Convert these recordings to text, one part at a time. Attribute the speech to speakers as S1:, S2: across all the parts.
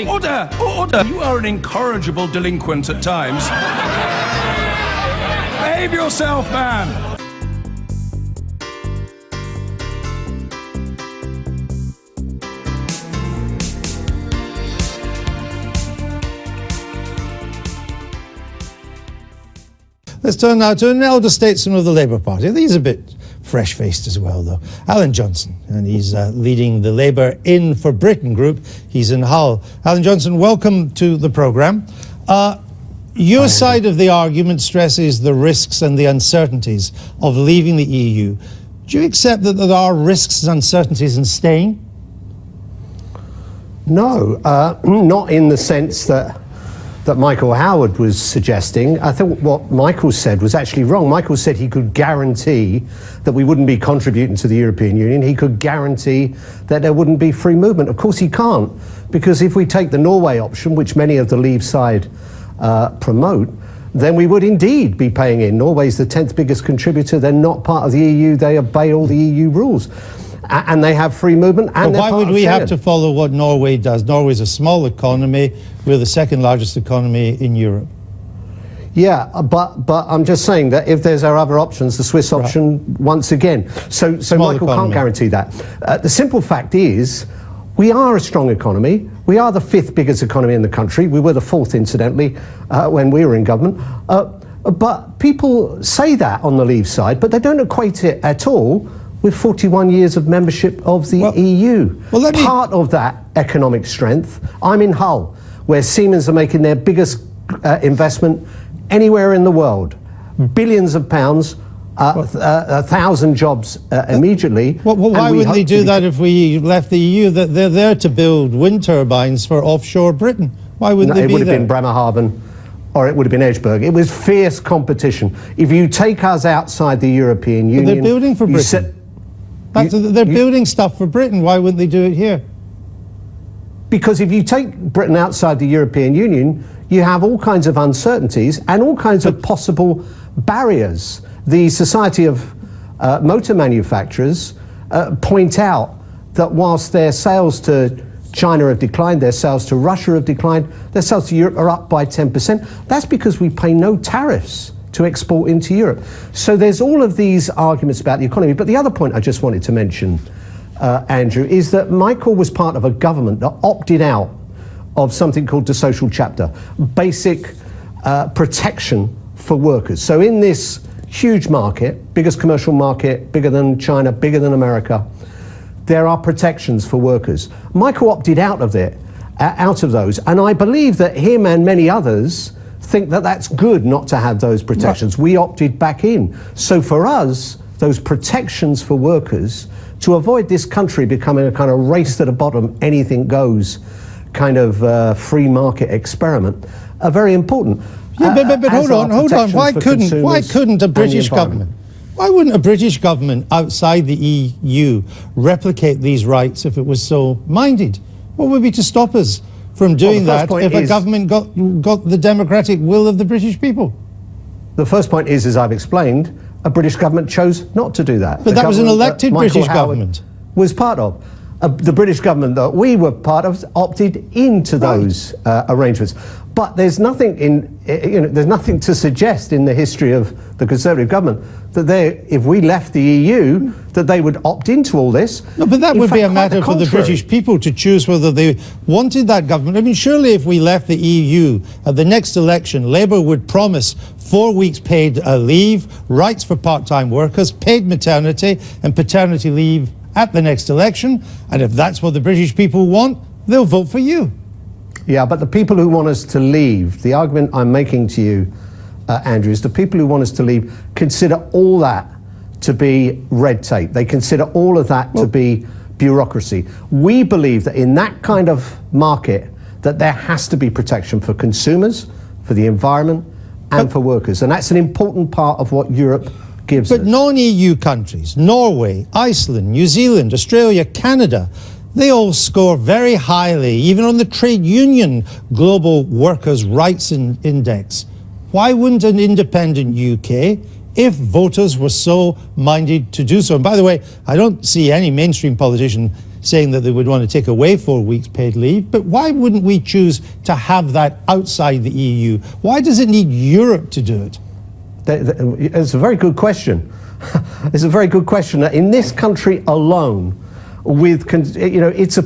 S1: Order! Order! You are an incorrigible delinquent at times. Behave yourself, man!
S2: Let's turn now to an elder statesman of the Labour Party. He's a bit fresh-faced as well, though. Alan Johnson, and he's leading the Labour In for Britain group. He's in Hull. Alan Johnson, welcome to the programme. Your side of the argument stresses the risks and the uncertainties of leaving the EU. Do you accept that there are risks and uncertainties in staying?
S3: No, not in the sense that Michael Howard was suggesting. I thought what Michael said was actually wrong. Michael said he could guarantee that we wouldn't be contributing to the European Union. He could guarantee that there wouldn't be free movement. Of course he can't, because if we take the Norway option, which many of the Leave side promote, then we would indeed be paying in. Norway's the 10th biggest contributor. They're not part of the EU. They obey all the EU rules. And they have free movement. And
S2: but why would we have to follow what Norway does? Norway's a small economy. We're the second largest economy in Europe.
S3: Yeah, but I'm just saying that if there's our other options, the Swiss option, once again. So Michael can't guarantee that. The simple fact is, we are a strong economy. We are the 5th biggest economy in the country. We were the 4th, incidentally, when we were in government. But people say that on the Leave side, but they don't equate it at all with 41 years of membership of the EU. Well, part of that economic strength, I'm in Hull, where Siemens are making their biggest investment anywhere in the world. Billions of pounds, 1,000 jobs immediately.
S2: Well, why wouldn't they do that if we left the EU? That they're there to build wind turbines for offshore Britain. Why wouldn't they be there? It would have
S3: been Bremerhaven, or it would have been Edgeburg. It was fierce competition. If you take us outside the European Union...
S2: But they're building for Britain. They're building stuff for Britain. Why wouldn't they do it here?
S3: Because if you take Britain outside the European Union, you have all kinds of uncertainties and all kinds of possible barriers. The Society of Motor Manufacturers point out that whilst their sales to China have declined, their sales to Russia have declined, their sales to Europe are up by 10%. That's because we pay no tariffs to export into Europe. So there's all of these arguments about the economy. But the other point I just wanted to mention, Andrew, is that Michael was part of a government that opted out of something called the social chapter, basic protection for workers. So in this huge market, biggest commercial market, bigger than China, bigger than America, there are protections for workers. Michael opted out of it, out of those, and I believe that him and many others think that that's good not to have those protections. Right. We opted back in. So for us, those protections for workers, to avoid this country becoming a kind of race to the bottom, anything goes kind of free market experiment, are very important.
S2: Yeah, but hold on. Why couldn't a British government, why wouldn't a British government outside the EU replicate these rights if it was so minded? What would be to stop us from doing that if a government got the democratic will of the British people?
S3: The first point is, as I've explained, a British government chose not to do that.
S2: But that was an elected British government.
S3: Was part of. The British government that we were part of opted into those arrangements. But there's nothing there's nothing to suggest in the history of the Conservative government that if we left the EU, that they would opt into all this.
S2: No, but that would be a matter for the British people to choose whether they wanted that government. I mean, surely if we left the EU at the next election, Labour would promise 4 weeks paid leave, rights for part-time workers, paid maternity and paternity leave at the next election. And if that's what the British people want, they'll vote for you.
S3: Yeah, but the people who want us to leave, the argument I'm making to you, Andrew, is the people who want us to leave consider all that to be red tape. They consider all of that to be bureaucracy. We believe that in that kind of market, that there has to be protection for consumers, for the environment, and for workers. And that's an important part of what Europe gives us.
S2: But non-EU countries, Norway, Iceland, New Zealand, Australia, Canada, they all score very highly, even on the Trade Union Global Workers' Rights Index. Why wouldn't an independent UK, if voters were so minded to do so? And by the way, I don't see any mainstream politician saying that they would want to take away 4 weeks paid leave. But why wouldn't we choose to have that outside the EU? Why does it need Europe to do it?
S3: It's a very good question. It's a very good question. In this country alone, it's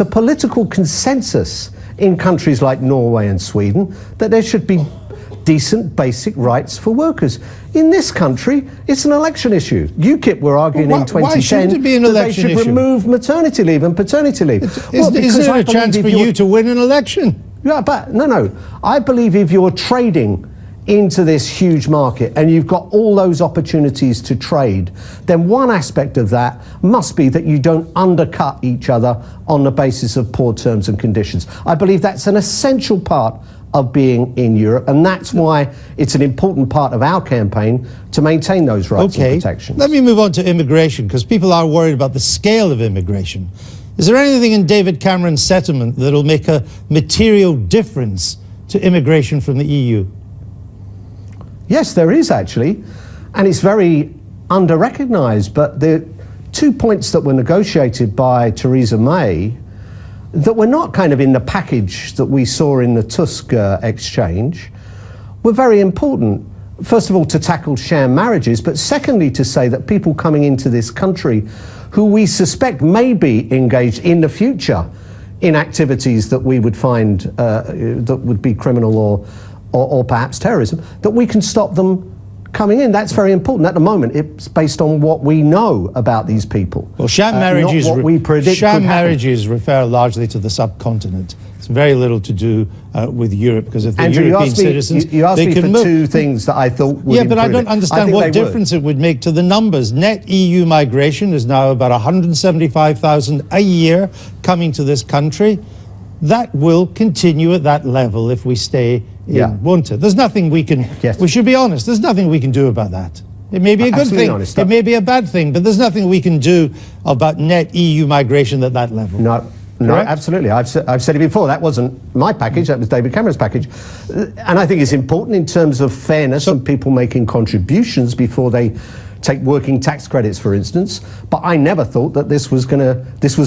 S3: a political consensus in countries like Norway and Sweden that there should be decent basic rights for workers. In this country, it's an election issue. UKIP were arguing in 2010
S2: why shouldn't it be an
S3: that they
S2: election
S3: should
S2: issue?
S3: remove maternity leave and paternity leave.
S2: Isn't there a chance for you to win an election?
S3: Yeah, but no. I believe if you're trading into this huge market and you've got all those opportunities to trade, then one aspect of that must be that you don't undercut each other on the basis of poor terms and conditions. I believe that's an essential part of being in Europe, and that's why it's an important part of our campaign to maintain those rights and protections.
S2: Let me move on to immigration, because people are worried about the scale of immigration. Is there anything in David Cameron's settlement that will make a material difference to immigration from the EU?
S3: Yes, there is actually, and it's very under-recognised, but the 2 points that were negotiated by Theresa May that were not kind of in the package that we saw in the Tusk exchange were very important. First of all, to tackle sham marriages, but secondly, to say that people coming into this country who we suspect may be engaged in the future in activities that we would find that would be criminal or perhaps terrorism, that we can stop them coming in. That's very important. At the moment, it's based on what we know about these people.
S2: Well, sham marriages,
S3: not what we predict
S2: sham
S3: could happen.
S2: marriages refer largely to the subcontinent. It's very little to do with Europe, because if the
S3: Andrew,
S2: European citizens,
S3: you asked
S2: they
S3: me
S2: can
S3: for
S2: move.
S3: two things that I thought would
S2: Yeah, but I
S3: improve
S2: don't
S3: it.
S2: understand
S3: think
S2: what
S3: they would.
S2: difference it would make to the numbers. Net EU migration is now about 175,000 a year coming to this country. That will continue at that level if we stay in, won't it? There's nothing we can, we should be honest, there's nothing we can do about that. It may be a good
S3: Absolutely
S2: thing,
S3: honest.
S2: it may be a bad thing, but there's nothing we can do about net EU migration at that level.
S3: No,
S2: Correct?
S3: absolutely. I've said it before. That wasn't my package. That was David Cameron's package. And I think it's important in terms of fairness and people making contributions before they take working tax credits, for instance. But I never thought that this was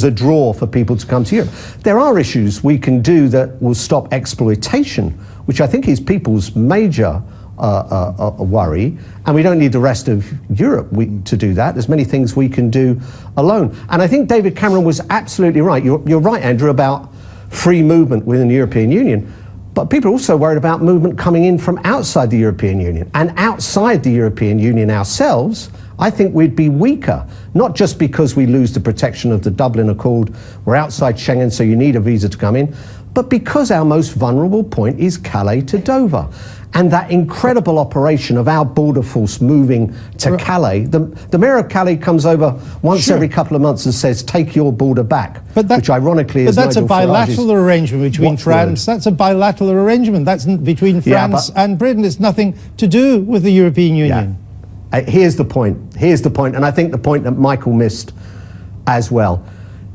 S3: a draw for people to come to Europe. There are issues we can do that will stop exploitation, which I think is people's major worry, and we don't need the rest of Europe to do that. There's many things we can do alone. And I think David Cameron was absolutely right. You're right, Andrew, about free movement within the European Union. But people are also worried about movement coming in from outside the European Union. And outside the European Union ourselves, I think we'd be weaker, not just because we lose the protection of the Dublin Accord. We're outside Schengen, so you need a visa to come in, but because our most vulnerable point is Calais to Dover. And that incredible operation of our border force moving to Calais, the mayor of Calais comes over once every couple of months and says, take your border back, which ironically is
S2: But that's
S3: Nigel
S2: a bilateral arrangement between France. That's a bilateral arrangement. That's between France and Britain. It's nothing to do with the European Union.
S3: Here's the point. Here's the point, and I think the point that Michael missed as well.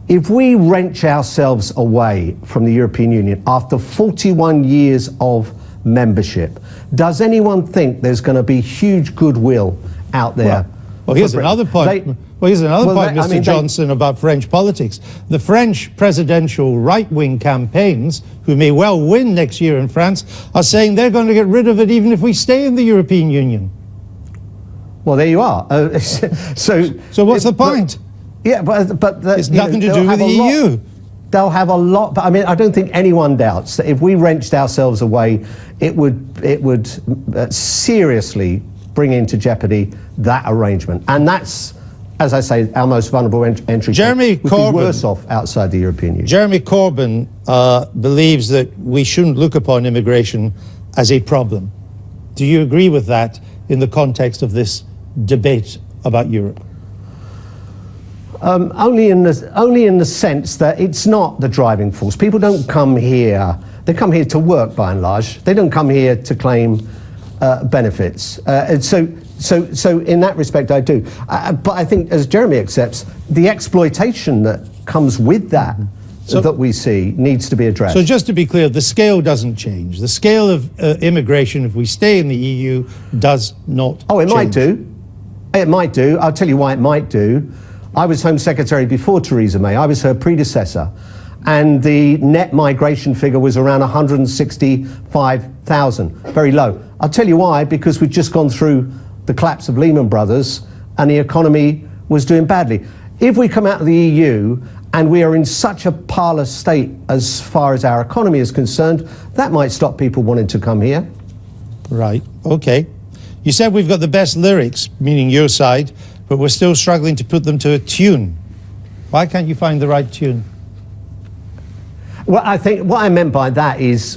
S3: If we wrench ourselves away from the European Union after 41 years of membership, does anyone think there's going to be huge goodwill out there?
S2: Well, here's another point. Mr. Johnson, about French politics. The French presidential right-wing campaigns, who may well win next year in France, are saying they're going to get rid of it even if we stay in the European Union.
S3: Well, there you are. So
S2: what's the point?
S3: But
S2: it's nothing to do with the EU.
S3: They'll have a lot, but I mean, I don't think anyone doubts that if we wrenched ourselves away, it would seriously bring into jeopardy that arrangement. And that's, as I say, our most vulnerable entry.
S2: Jeremy Corbyn
S3: would be worse off outside the European Union.
S2: Jeremy Corbyn believes that we shouldn't look upon immigration as a problem. Do you agree with that in the context of this debate about Europe?
S3: Only in the sense that it's not the driving force. People don't come here. They come here to work, by and large. They don't come here to claim benefits. And so in that respect, I do. But I think, as Jeremy accepts, the exploitation that comes with that that we see needs to be addressed.
S2: So just to be clear, the scale doesn't change. The scale of immigration, if we stay in the EU, does not change.
S3: Might do. It might do. I'll tell you why it might do. I was Home Secretary before Theresa May. I was her predecessor. And the net migration figure was around 165,000, very low. I'll tell you why, because we've just gone through the collapse of Lehman Brothers and the economy was doing badly. If we come out of the EU and we are in such a parlous state as far as our economy is concerned, that might stop people wanting to come here.
S2: Right, okay. You said we've got the best lyrics, meaning your side, but we're still struggling to put them to a tune. Why can't you find the right tune?
S3: Well, I think what I meant by that is,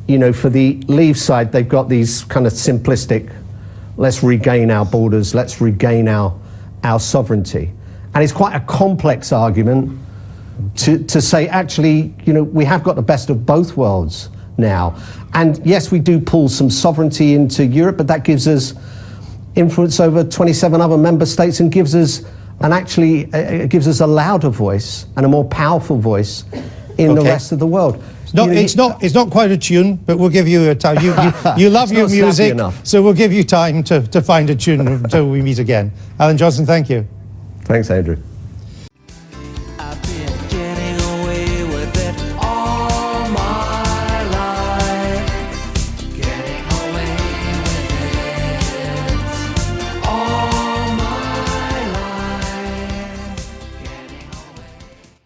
S3: you know, for the Leave side, they've got these kind of simplistic, let's regain our borders, let's regain our sovereignty. And it's quite a complex argument to say, actually, you know, we have got the best of both worlds now. And yes, we do pull some sovereignty into Europe, but that gives us influence over 27 other member states and gives us it gives us a louder voice and a more powerful voice in the rest of the world.
S2: It's not quite a tune, but we'll give you a time. You love your music, so we'll give you time to find a tune until we meet again. Alan Johnson, thank you.
S3: Thanks, Andrew.